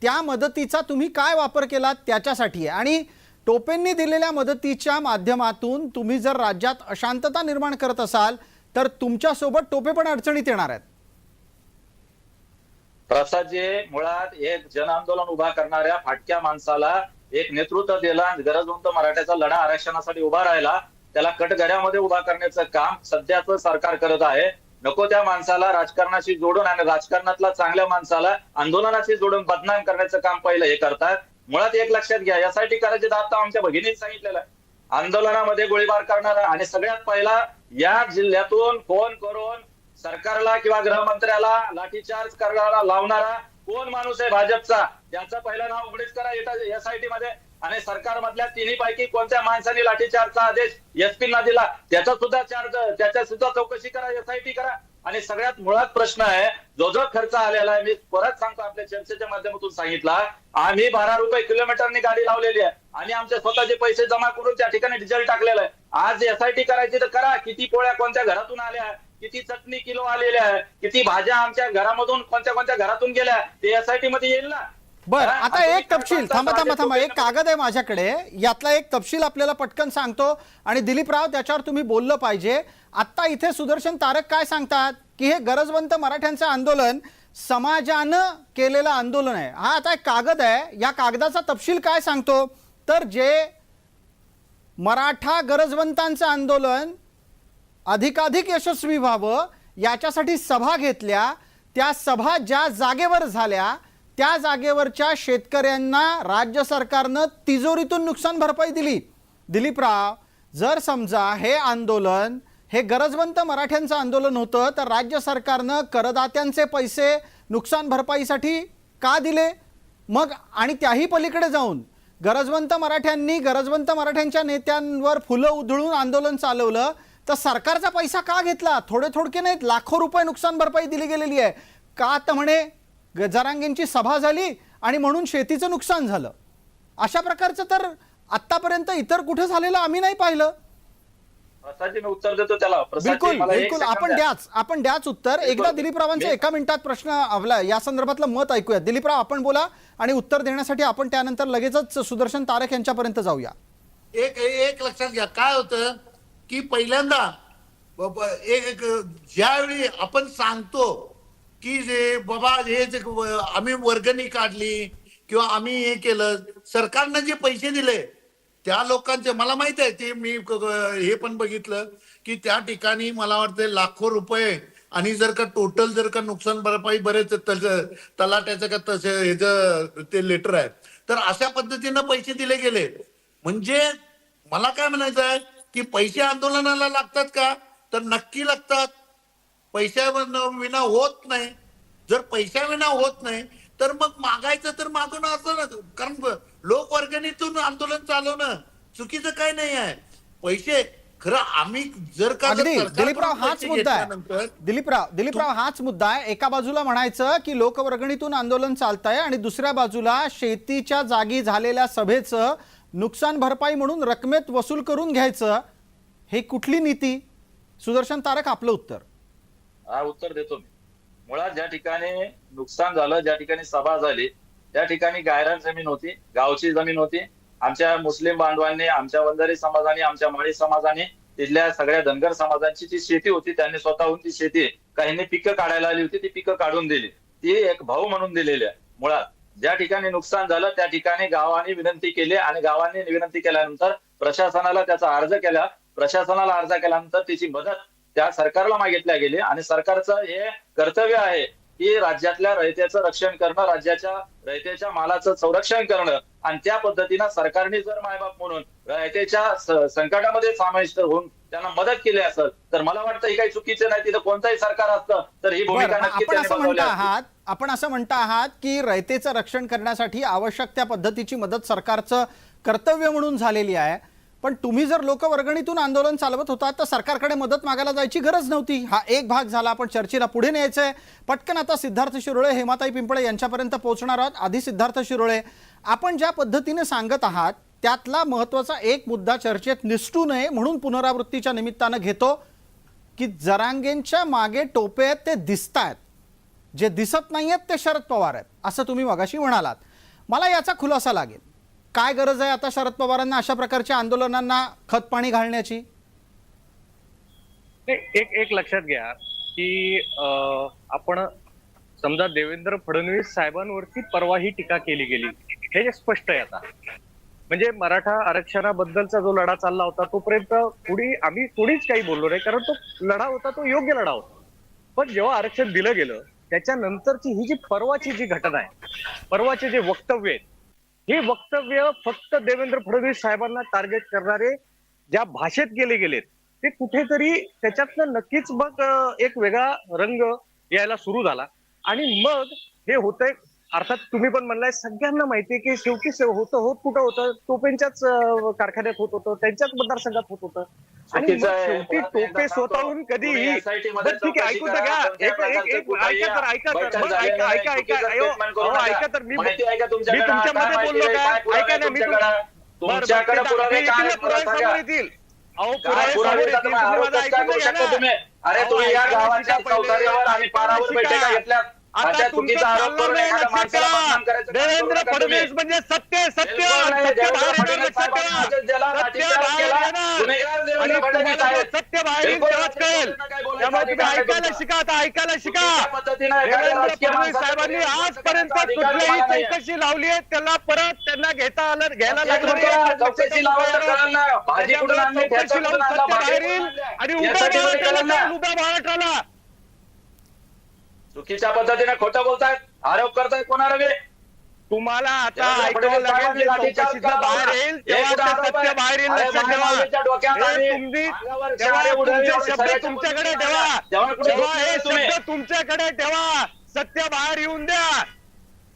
त्या मदतीचा तुम्ही काय वापर केला त्याच्यासाठी आहे. आणि टोपेंनी दिलेल्या मदतीच्या माध्यमातून तुम्ही जर राज्यात अशांतता निर्माण करत असाल तर तुमच्यासोबत टोपे पण अडचणीत येणार आहेत. प्रसादजी, मुळात एक जन आंदोलन उभा करणाऱ्या फाटक्या माणसाला एक नेतृत्व दिला, गरजवंत मराठ्याचा लढा आरक्षणासाठी उभा राहिला, त्याला कटघऱ्यामध्ये उभा करण्याचं काम सध्याचं सरकार करत आहे. नको त्या माणसाला राजकारणाशी जोडून आणि राजकारणातला चांगल्या माणसाला आंदोलनाशी जोडून बदनाम करण्याचं काम पहिलं हे करतात. मुळात एक लक्षात घ्या, यासाठी करायचे तर आता आमच्या भगिनीने सांगितलेलं आहे. आंदोलनामध्ये गोळीबार करणारा आणि सगळ्यात पहिला या जिल्ह्यातून फोन करून सरकारला किंवा गृहमंत्र्याला लाठीचार्ज करणारा लावणारा कोण माणूस आहे भाजपचा, त्याचं पहिलं नाव उघडीच करा एसआयटी मध्ये. आणि सरकारमधल्या तिन्ही पैकी कोणत्या माणसाने लाठीचार्जचा आदेश एसपींना दिला त्याचा सुद्धा चौकशी करा, एसआयटी करा. आणि सगळ्यात मुळात प्रश्न आहे, जो खर्च आलेला आहे, मी परत सांगतो, आपल्या चर्चेच्या माध्यमातून सांगितला, आम्ही 12 रुपये किलोमीटरनी गाडी लावलेली आहे आणि आमचे स्वतःचे पैसे जमा करून त्या ठिकाणी डिझेल टाकलेलं आहे. आज एसआयटी करायची तर करा. किती पोळ्या कोणत्या घरातून आल्या, किती चटणी किलो आलेल्या आहे, किती भाज्या आमच्या घरामधून कोणत्या घरातून गेल्या, ते एसआयटी मध्ये येईल ना. बर, आता एक तपशील, थांबा, एक कागद आहे माझ्याकडे, यातला एक तपशील आपल्याला पटकन सांगतो आणि दिलीपराव त्याच्यावर तुम्ही बोललं पाहिजे. आता इथे सुदर्शन तारक काय सांगतात की हे गरजवंत मराठ्यांचं आंदोलन समाजानं केलेलं आंदोलन आहे. हा आता एक कागद आहे, या कागदाचा तपशील काय सांगतो तर जे मराठा गरजवंतांचं आंदोलन अधिकाधिक यशस्वी व्हावं याच्यासाठी सभा घेतल्या, त्या सभा ज्या जागेवर झाल्या त्या जागेवरच्या शेतकऱ्यांना राज्य सरकारनं तिजोरीतून नुकसान भरपाई दिली. दिलीपराव, जर समजा हे आंदोलन हे गरजवंत मराठ्यांचं आंदोलन होतं तर राज्य सरकारनं करदात्यांचे पैसे नुकसान भरपाईसाठी का दिले? मग आणि त्याही पलीकडे जाऊन गरजवंत मराठ्यांच्या नेत्यांवर फुलं उधळून आंदोलन चालवलं तर सरकारचा पैसा का घेतला? थोडके नाहीत, लाखो रुपये नुकसान भरपाई दिली गेलेली आहे. का तर म्हणे जरांगेंची सभा झाली आणि म्हणून शेतीचं नुकसान झालं. अशा प्रकारचं तर आतापर्यंत इतर कुठे झालेलं आम्ही नाही पाहिलं. प्रसादजी, मी उत्तर देतो त्याला. बिलकुल, आपण द्याच उत्तर. एकदा दिलीपरावांचा 1 मिनिटात प्रश्न आवला, या संदर्भातलं मत ऐकूया. दिलीपराव, आपण बोला आणि उत्तर देण्यासाठी आपण त्यानंतर लगेचच सुदर्शन तारक यांच्यापर्यंत जाऊया. एक लक्षात घ्या, काय होतं की पहिल्यांदा ज्यावेळी आपण सांगतो की बाबा हे आम्ही वर्गणी काढली किंवा आम्ही हे केलं, सरकारनं जे पैसे दिले त्या लोकांचे मला माहित आहे, ते मी हे पण बघितलं की त्या ठिकाणी मला वाटतं लाखो रुपये. आणि जर का टोटल जर का नुकसान भरपाई बरेच तलाट्याचं का तसं ह्याचं ते लेटर आहे, तर अशा पद्धतीनं पैसे दिले गेले. म्हणजे मला काय म्हणायचं आहे की पैसे आंदोलनाला लागतात का? तर नक्की लागतात. पैशाविना होत नाही. जर पैशाविना होत नाही तर मग मागायचं तर मागून असं ना, कारण लोकवर्गणीतून आंदोलन चालवणं चुकीचं काय नाही आहे. पैसे खरं आम्ही जर का दिलीपराव हाच मुद्दा आहे. दिलीपराव हाच मुद्दा आहे. एका बाजूला म्हणायचं की लोकवर्गणीतून आंदोलन चालतंय आणि दुसऱ्या बाजूला शेतीच्या जागी झालेल्या सभेचं नुकसान भरपाई म्हणून रकमेत वसूल करून घ्यायचं. हे कुठली नीती? सुदर्शन तारक, आपलं उत्तर. हा, उत्तर देतो मी. मुळात ज्या ठिकाणी नुकसान झालं, ज्या ठिकाणी सभा झाली, त्या ठिकाणी गायरान जमीन होती, गावची जमीन होती. आमच्या मुस्लिम बांधवांनी, आमच्या वंजारी समाजाने, आमच्या माळी समाजाने, तिथल्या सगळ्या धनगर समाजांची जी शेती होती त्यांनी स्वतःहून ती शेती, काहींनी पिकं काढायला आली होती, ती पिकं काढून दिली. ती एक भाऊ म्हणून दिलेली आहे मुळात. ज्या ठिकाणी नुकसान झालं त्या ठिकाणी गावाने विनंती केली आणि गावांनी विनंती केल्यानंतर प्रशासनाला त्याचा अर्ज केला. प्रशासनाला अर्ज केल्यानंतर त्याची मदत त्या सरकारला मागितल्या गेली आणि सरकारचं हे कर्तव्य आहे की राज्यातल्या रयतेचं रक्षण करणं, राज्याच्या रयतेच्या मालाचं संरक्षण करणं आणि त्या पद्धतीनं सरकारने जर मायबाप म्हणून रयतेच्या संकटामध्ये समाविष्ट होऊन त्यांना मदत केली असेल तर मला वाटतं ही काही चुकीचं नाही. तिथं कोणतंही सरकार असतं तर ही भूमिका बरं, नक्की आपण त्यांनी असं बजावली म्हणता असती. आहात आपण असं म्हणता आहात की रयतेचं रक्षण करण्यासाठी आवश्यक त्या पद्धतीची मदत सरकारचं कर्तव्य म्हणून झालेली आहे. पण तुम्ही जर लोकवर्गणीतून आंदोलन चालवत होता तर सरकारकडे मदत मागायला जायची गरज नव्हती. हा एक भाग झाला. आपण चर्चेला पुढे न्यायचंय. पटकन आता सिद्धार्थ शिरोळे, हेमाताई पिंपळे यांच्यापर्यंत पोहोचणार आहोत. आधी सिद्धार्थ शिरोळे, आपण ज्या पद्धतीने सांगत आहात त्यातला महत्वाचा एक मुद्दा चर्चेत निसटू नये म्हणून पुनरावृत्तीच्या निमित्तानं घेतो की जरांगेंच्या मागे टोपे आहेत ते दिसत आहेत, जे दिसत नाही आहेत ते शरद पवार आहेत असं तुम्ही मगाशी म्हणालात. मला याचा खुलासा लागेल. काय गरज आहे आता शरद पवारांना अशा प्रकारच्या आंदोलनांना खतपाणी घालण्याची? एक लक्षात घ्या की आपण समजा देवेंद्र फडणवीस साहेबांवरती परवा ही टीका केली गेली हे जे स्पष्ट आहे आता. म्हणजे मराठा आरक्षणाबद्दलचा जो लढा चालला होता तोपर्यंत आम्ही कोणीच काही बोललो नाही, कारण तो लढा होता तो योग्य लढा होता. पण जेव्हा आरक्षण दिलं गेलं त्याच्यानंतरची ही जी परवाची जी घटना आहे, परवाचे जे वक्तव्य आहेत, हे वक्तव्य फक्त देवेंद्र फडणवीस साहेबांना टार्गेट करणारे ज्या भाषेत गेले गेलेत ते कुठेतरी त्याच्यातनं नक्कीच मग एक वेगळा रंग यायला सुरू झाला. आणि मग हे होतंय, अर्थात तुम्ही पण म्हणलाय सगळ्यांना माहितीये की शेवटी होत कुठं होतं, टोपेंच्याच कारखान्यात होत होतं, त्यांच्याच मतदारसंघात होत होतं. आणि मग शेवटी टोपे स्वतःहून कधीही ठीक आहे, ऐकून तर घ्या, ऐका तर मी तुमच्यामध्ये बोललो काय? ऐका ना, मी तुमच्याकडे पुरावे समोर येतील. अहो पुरावे अरे तुम्ही या गावाच्या चौथाऱ्यावर आणि पारावर बैठका घेतल्यात. आता तुमचा देवेंद्र फडणवीस म्हणजे सत्य बाहेर तेव्हाच कळेल. त्यामुळे तुम्ही ऐकायला शिका, आता ऐकायला शिका. देवेंद्र फडणवीस साहेबांनी आजपर्यंत कुठलीही चौकशी लावली आहे त्याला परत त्यांना घ्यायला लागलं चौकशी लावून बाहेर येईल आणि उभा महाराष्ट्राला चुकीच्या पद्धतीने खोटं बोलतायत, आरोप करतायत कोणाला बी. तुम्हाला आता ऐकावं लागेल, चौकशीतलं बाहेर येईल तेव्हा सत्य बाहेर येईल. लक्षात ठेवा, तुमचे शब्द तुमच्याकडे ठेवा, जेव्हा हे शब्द तुमच्याकडे ठेवा, सत्य बाहेर येऊन द्या.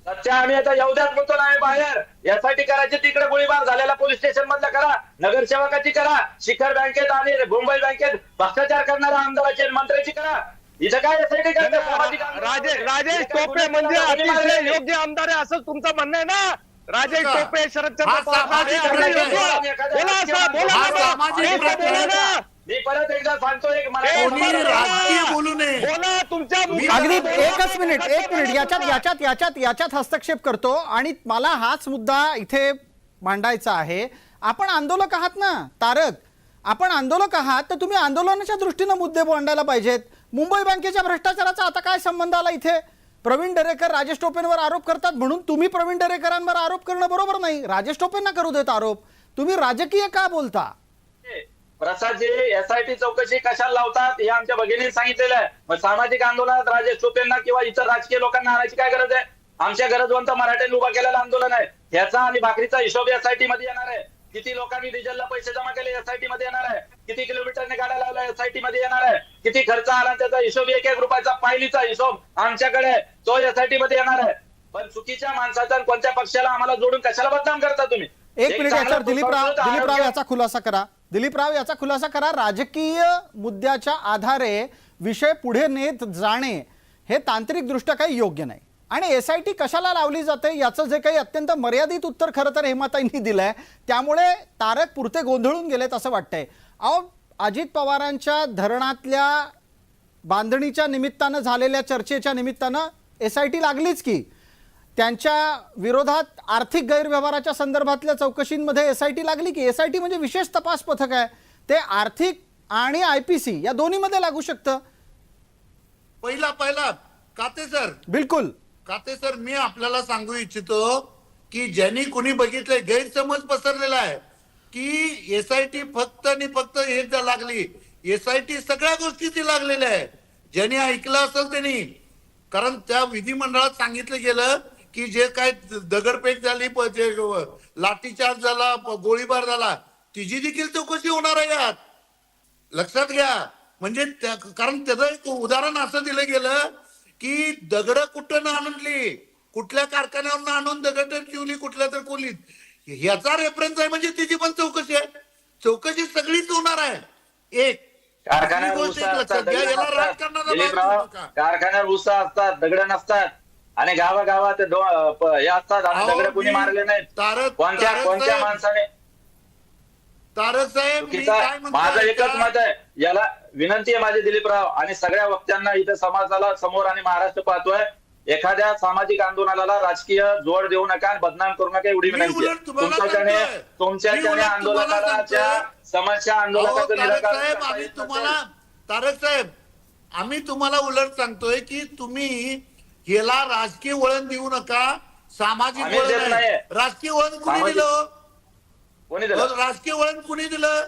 सत्य आम्ही आता येऊद्यात म्हणतो ना, आम्ही बाहेर यासाठी करायचे. तिकडे गोळीबार झालेला पोलीस स्टेशन मधला करा, नगरसेवकाची करा, शिखर बँकेत आणि मुंबई बँकेत भ्रष्टाचार करणाऱ्या आमदाराची मंत्र्याची करा. इथं काय राजेश टोपे म्हणजे अतिशय योग्य आमदार आहे असं तुमचं म्हणणं आहे ना? राजेश टोपे, शरदचंद्र पवार, मी परत एकदा सांगतो, बोलू नये. बोला तुमच्या अगदी एक मिनिट याच्यात हस्तक्षेप करतो. आणि मला हाच मुद्दा इथे मांडायचा आहे. आपण आंदोलक आहात ना तारक, आपण आंदोलक आहात तर तुम्ही आंदोलनाच्या दृष्टीने मुद्दे मांडायला पाहिजेत. मुंबई बँकेच्या भ्रष्टाचाराचा आता काय संबंध आला इथे? प्रवीण दरेकर राजेश टोपेंवर आरोप करतात म्हणून तुम्ही प्रवीण दरेकरांवर आरोप करणं बरोबर नाही. राजेश टोपेंना करू देत आरोप. तुम्ही राजकीय का बोलता? प्रसादजी, एसआयटी चौकशी कशाला लावतात हे आमच्या भगिनीने सांगितलेलं आहे. मग सामाजिक आंदोलनात राजेश टोपेंना किंवा इतर राजकीय लोकांना आणायची काय गरज आहे? आमच्या गरजवंत मराठ्यांनी उभा केलेलं आंदोलन आहे. ह्याचा आणि भाकरीचा हिशोब एसआयटी मध्ये येणार आहे. किती लोकांनी डिझेलला पैसे जमा केले एसआयटी मध्ये येणार आहे. किती किलोमीटरने गाड्या लावल्या एसआयटी मध्ये येणार आहे. किती खर्च आला त्याचा हिशोब, एक रुपयाचा पायलीचा हिशोब आमच्याकडे तो एसआयटी मध्ये येणार आहे. पण चुकीच्या माणसाचा कोणत्या पक्षाला आम्हाला जोडून कशाला बदनाम करता तुम्ही? एक मिनिट याच्यावर दिलीपराव याचा खुलासा करा. दिलीपराव याचा खुलासा करा. राजकीय मुद्द्याच्या आधारे विषय पुढे नेत जाणे हे तांत्रिक दृष्ट्या काही योग्य नाही. आणि एसआयटी कशाला लावली जाते याचं जे काही अत्यंत मर्यादित उत्तर खरं तर हेमाताईंनी दिलंय, त्यामुळे तारक पुरते गोंधळून गेलेत असं वाटतंय. अहो, अजित पवारांच्या धरणातल्या बांधणीच्या निमित्तानं झालेल्या चर्चेच्या निमित्तानं एसआयटी लागलीच की. त्यांच्या विरोधात आर्थिक गैरव्यवहाराच्या संदर्भातल्या चौकशींमध्ये एसआयटी लागली की. एसआयटी म्हणजे विशेष तपास पथक आहे. ते आर्थिक आणि आयपीसी या दोन्हीमध्ये लागू शकतं. पहिला काते सर, बिलकुल काते सर, मी आपल्याला सांगू इच्छितो की ज्यांनी कुणी बघितलंय गैरसमज पसरलेला आहे की एसआयटी फक्त आणि फक्त एक लागली. एसआयटी सगळ्या गोष्टीची लागलेल्या आहे. ज्यांनी ऐकलं असेल त्यांनी, कारण त्या विधिमंडळात सांगितलं गेलं की जे काय दगडफेक झाली, जे लाठीचार्ज झाला, गोळीबार झाला, तिची देखील चौकशी होणार आहे यात. लक्षात घ्या. म्हणजे कारण त्याचं एक उदाहरण असं दिलं गेलं की दगड कुठं आणली, कुठल्या कारखान्यावरून आणून दगड ठेवली कुठल्या तर खोलीत, ह्याचा रेफरन्स आहे. म्हणजे तिची पण चौकशी आहे. चौकशी सगळीच होणार आहे. एक कारखान्यावर गोष्ट ऊस एक लक्षात असतात, घ्या, दगड याला नसतात. राजकारणाचा दिलीपराव, भाग नका. कारखान्यावर ऊस असतात, दगड नसतात आणि गावागावात हे असतात आणि अहो, दगड कुणी मी- मारले नाहीत. तारक कोणत्या साहेब- माणसाने तारक साहेब, मी चुकीचा काय म्हणतो माझं एकच ऐका. मत आहे. याला विनंती आहे माझी दिलीपराव आणि सगळ्या वक्त्यांना इथे समाजाला समोर आणि महाराष्ट्र पाहतोय, एखाद्या सामाजिक आंदोलनाला राजकीय जोड देऊ नका आणि बदनाम करू नका एवढी मी विनंती आहे. उलट तुम्हाला तुमच्याकडे सांगतोय. मी तुमच्याकडे उलट तुम्हाला आंदोलनाच्या सांगतोय. समस्या अहो, आंदोलनाचं तारक निराकरण साहेब, करता आम्ही येत तुम्हाला नसेल. तारक साहेब, आम्ही तुम्हाला उलट सांगतोय की तुम्ही याला राजकीय वळण देऊ नका. सामाजिक आम्ही वळण देत आहे. नाहीये. राजकीय वळण कुणी सामाजिक- दिलं? कोणी दिलं? राजकीय वळण कुणी दिलं?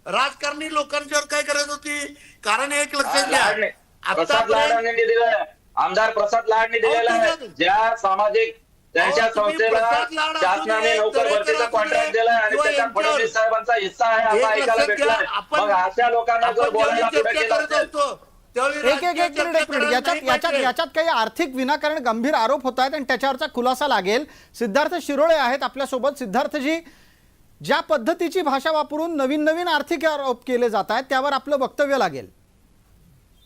राजकारणी लोकांच्यावर काय करत होती? कारण एक लक्षात घ्या, लाडणे प्रसाद आतापर्यंत लाडांनी दिलेलं आमदार प्रसाद लाडनी दिलेला आहे. तुम्ही- ज्या सामाजिक त्यांच्या अहो, तुम्ही संस्थेला प्रसाद लाड असू शासनाने दे, नोकर दरेकर भरतीचा असू कॉन्ट्रॅक्ट दे, दिलाय आणि किंवा त्याच्यात यांच्यावर- फडणवीस साहेबांचा हिस्सा आहे असं एक ऐकायला लक्षात भेटलाय. घ्या, आपण- मग अशा लोकांना जर आपण बोलायला ज्यावेळी पुढे चर्चा केलं करत असेल होतो, त्यावेळी एक राजकीय मिनिट चर्चा करायला नाही याच्यात पाहिजे. याच्यात काही आर्थिक विनाकारण गंभीर आरोप होत आहेत आणि त्याच्यावरचा खुलासा लागेल. सिद्धार्थ शिरोळे आहेत आपल्यासोबत. सिद्धार्थजी, ज्या पद्धतीची भाषा वापरून नवीन नवीन आर्थिक आरोप केले जात आहेत त्यावर आपलं वक्तव्य लागेल.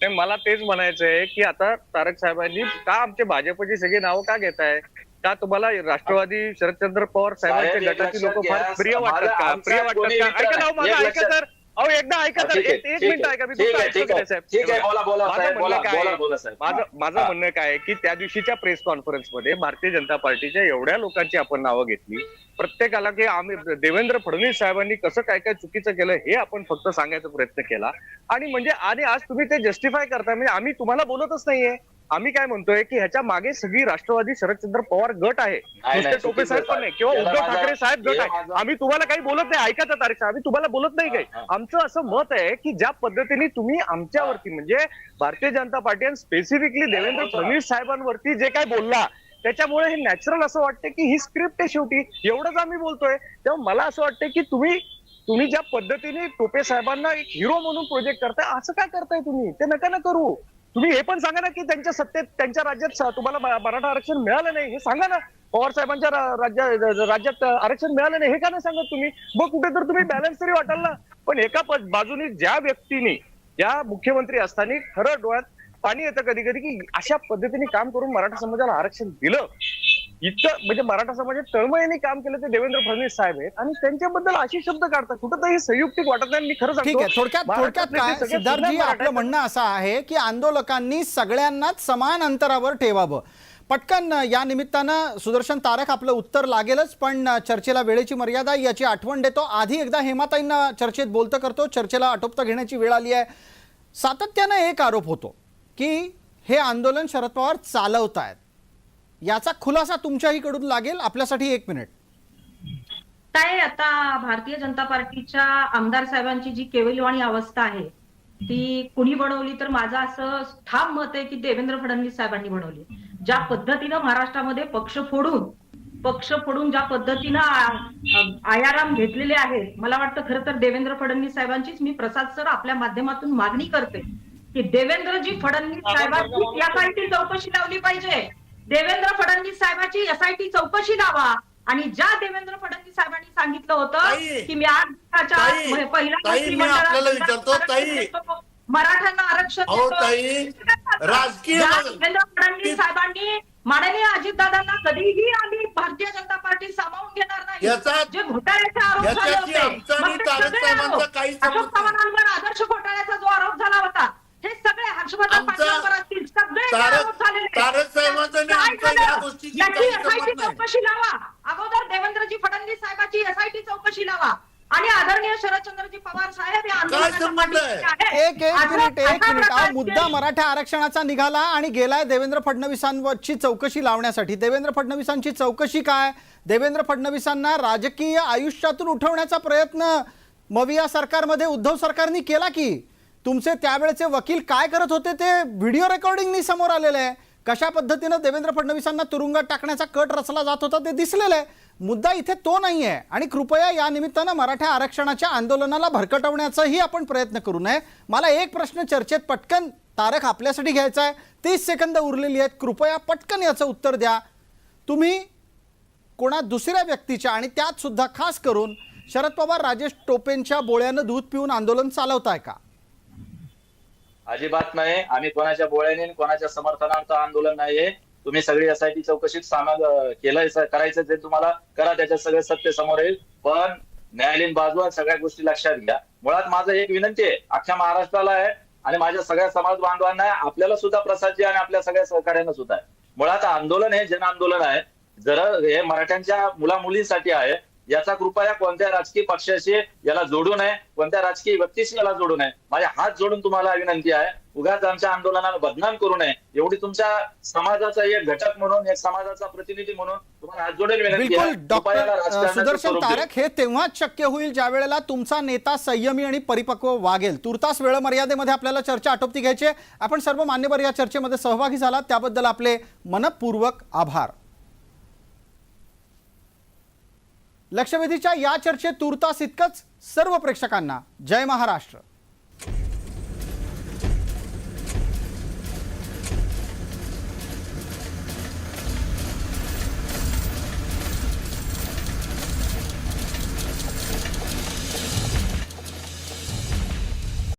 नाही, मला तेच म्हणायचं आहे की आता तारक साहेबांनी का आमचे भाजपची सगळी नावं का घेताय? का तुम्हाला राष्ट्रवादी शरदचंद्र पवार साहेबांच्या साहेब, एक गटाची लोक लक्षात फार घ्या, प्रिय वाटतात का? आमचा प्रिय वाटतात कोणी का? मित्र ऐका ना, नाही. माझं एक ऐका लक्षात- तर. अहो, एकदा ऐका तर. ठीक आहे, एक ठीक मिनिट आहे, ऐका, मी ठीक तुमचं आहे, ऐकतो ठीक की आहे, नाही, साहेब? ठीक आहे, बोला बोला माझं साहेब, बोला म्हणणं काय बोला आहे? बोला साहेब. माझं हा. म्हणणं काय आहे की त्या दिवशीच्या प्रेस कॉन्फरन्समध्ये भारतीय जनता पार्टीच्या एवढ्या लोकांची आपण नावं घेतली, प्रत्येकाला की आम्ही देवेंद्र फडणवीस साहेबांनी कसं काय काय चुकीचं केलं हे आपण फक्त सांगायचा प्रयत्न केला. आणि आज तुम्ही ते जस्टिफाय करताय. म्हणजे आम्ही तुम्हाला बोलतच नाहीये. आम्ही काय म्हणतोय की ह्याच्या मागे सगळी राष्ट्रवादी शरदचंद्र पवार गट आहे, नुसते टोपे साहेब पण नाही किंवा याला उद्धव माझा- ठाकरे साहेब गट हे आहे. माझा- आम्ही तुम्हाला काही बोलत नाही. ऐका तर तारीख, आम्ही तुम्हाला बोलत नाही काही. आमचं असं मत आहे की ज्या पद्धतीने तुम्ही आमच्यावरती म्हणजे भारतीय जनता पार्टी आणि स्पेसिफिकली देवेंद्र फडणवीस साहेबांवरती जे काय बोलला, त्याच्यामुळे हे नॅचरल असं वाटतं की ही स्क्रिप्ट आहे शेवटी. एवढंच आम्ही बोलतोय. तेव्हा मला असं वाटतं की तुम्ही ज्या पद्धतीने टोपे साहेबांना एक हिरो म्हणून प्रोजेक्ट करताय, असं काय करताय तुम्ही? ते नका ना करू. तुम्ही हे पण सांगा ना की त्यांच्या सत्तेत त्यांच्या राज्यात तुम्हाला मराठा आरक्षण मिळालं नाही, हे सांगा ना. पवार साहेबांच्या राज्यात आरक्षण मिळालं नाही हे का नाही सांगत तुम्ही? मग कुठे तर तुम्ही बॅलन्स तरी वाटाल ना. पण एका बाजूने ज्या व्यक्तीने या मुख्यमंत्री असताना खरं डोळ्यात पाणी येतं कधी कधी की अशा पद्धतीने काम करून मराठा समाजाला आरक्षण दिलं, इतकं म्हणजे मराठा समाजात तळमळीने काम केलं ते देवेंद्र फडणवीस साहेब आहेत आणि त्यांच्याबद्दल अशी शब्द काढतात. कुठं तर हे संयुक्तिक वाटत नाही. मी खरं ठीक सांगतो, आहे, थोडक्यात महाराष्ट्रातले काय ते सगळे सिद्धार्थजी, सुज्ञ आपलं मराठा म्हणणं असं आहे की आंदोलकांनी सगळ्यांनाच समान अंतरावर ठेवावं. पटकन या निमित्तानं सुदर्शन तारक आपलं उत्तर लागेलच, पण चर्चेला वेळेची मर्यादा याची आठवण देतो. आधी एकदा हेमाताईंना चर्चेत बोलतं करतो. चर्चेला आटोपता घेण्याची वेळ आली आहे. सातत्यानं एक आरोप होतो की हे आंदोलन शरद पवार चालवतायत. याचा खुलासा तुमच्याहीकडून लागेल. आपल्यासाठी 1 मिनिट. काय आता भारतीय जनता पार्टीच्या आमदार साहेबांची जी केविलवाणी अवस्था आहे ती कुणी बनवली, तर माझं असं ठाम मत आहे की देवेंद्र फडणवीस साहेबांनी बनवली. ज्या पद्धतीनं महाराष्ट्रामध्ये पक्ष फोडून ज्या पद्धतीनं आयाराम घेतलेले आहेत, मला वाटतं खरं तर देवेंद्र फडणवीस साहेबांचीच मी प्रसाद सर आपल्या माध्यमातून मागणी करते की देवेंद्रजी फडणवीस साहेबांची एसआयटी चौकशी लावली पाहिजे. देवेंद्र फडणवीस साहेबांची एसआयटी चौकशी लावा. आणि ज्या देवेंद्र फडणवीस साहेबांनी सांगितलं होतं ताई, की मी 8 दिवसाच्या पहिल्या ताई, मी आपल्याला विचारतो, ताई, मराठ्यांना आरक्षण अहो देतो. ताई, राजकीय ज्या देवेंद्र फडणवीस साहेबांनी माननीय अजितदादांना कधीही आम्ही भारतीय जनता पार्टी सामावून घेणार नाही. याचा- जे घोटाळ्याचे आरोप झाले याच्याशी होते, आमचा आणि मग ते तारक सगळे साहेबांचा आरोप, काही संबंध अशोक चव्हाणांवर आदर्श घोटाळ्याचा जो आरोप झाला होता, हे सगळे हर्षवर्धन आमचा- पाटलांवर असतील, सगळे जे तारक- आरोप झालेले आहेत. तारक साहेबांचा आणि काय आमचा झालं? या गोष्टीची याची काही एसआयटी संबंध नाही. चौकशी लावा. अगोदर देवेंद्रजी फडणवीस साहेबांची एसआयटी चौकशी लावा आणि आदरणीय शरदचंद्रजी पवार साहेब या काय संबंध आहे? एक मिनिट अहो, मुद्दा मराठा आरक्षणाचा निघाला आणि गेलाय देवेंद्र फडणवीसांवरची चौकशी लावण्यासाठी. देवेंद्र फडणवीसांची चौकशी काय? देवेंद्र फडणवीसांना राजकीय आयुष्यातून उठवण्याचा प्रयत्न मविया सरकारमध्ये उद्धव सरकारने केला की. तुमचे त्यावेळेचे वकील काय करत होते ते व्हिडिओ रेकॉर्डिंगनी समोर आलेलं आहे. कशा पद्धतीनं देवेंद्र फडणवीसांना तुरुंगात टाकण्याचा कट रचला जात होता ते दिसलेलं आहे. मुद्दा इथे तो नाही आहे. आणि कृपया या निमित्तानं मराठा आरक्षणाच्या आंदोलनाला भरकटवण्याचाही आपण प्रयत्न करू नये. मला एक प्रश्न चर्चेत पटकन तारक आपल्यासाठी घ्यायचा आहे. 30 सेकंद उरलेली आहेत. कृपया पटकन याचं उत्तर द्या. तुम्ही कोणा दुसऱ्या व्यक्तीच्या आणि त्यात सुद्धा खास करून शरद पवार राजेश टोपेंच्या बोळ्यानं दूध पिऊन आंदोलन चालवताय का? अजिबात नाही. आम्ही कोणाच्या बोळ्याने कोणाच्या समर्थनार्थ आंदोलन नाहीये. तुम्ही सगळी एसआयटी चौकशीत सामील केलंय, करायचं जे तुम्हाला करा, त्याच्यात सगळे सत्य समोर येईल. पण न्यायालयीन बाजू सगळ्या गोष्टी लक्षात घ्या. मुळात माझं एक विनंती आहे अख्ख्या महाराष्ट्राला आहे आणि माझ्या सगळ्या समाज बांधवांना आहे, आपल्याला सुद्धा प्रसादजी आणि आपल्या सगळ्या सहकार्यांना सुद्धा आहे. मुळात आंदोलन हे जन आंदोलन आहे. जर हे मराठ्यांच्या मुला मुलींसाठी आहे. याचा कृपया कोणत्या राजकीय पक्षाशी याला जोडू नये, कोणत्या राजकीय व्यक्तीशी याला जोडू नये. माझ्या हात जोडून तुम्हाला विनंती आहे. उगाच आमच्या आंदोलनाला बदनाम करू नये एवढी तुमच्या समाजाचा एक घटक म्हणून, एक समाजाचा प्रतिनिधी म्हणून तुम्हाला हात जोडून विनंती आहे. बिलकुल डॉक्टर सुदर्शन तारक, हे तेव्हाच शक्य होईल ज्या वेळेला तुमचा नेता संयमी आणि परिपक्व वागेल. तुर्तास वेळ मर्यादेमध्ये आपल्याला चर्चा आटोपती घ्यायची आहे. आपण सर्व मान्यवर या चर्चेमध्ये सहभागी झालात त्याबद्दल आपले मनपूर्वक आभार. लक्षवेधीच्या या चर्चेत तुर्तास इतकंच. सर्व प्रेक्षकांना जय महाराष्ट्र.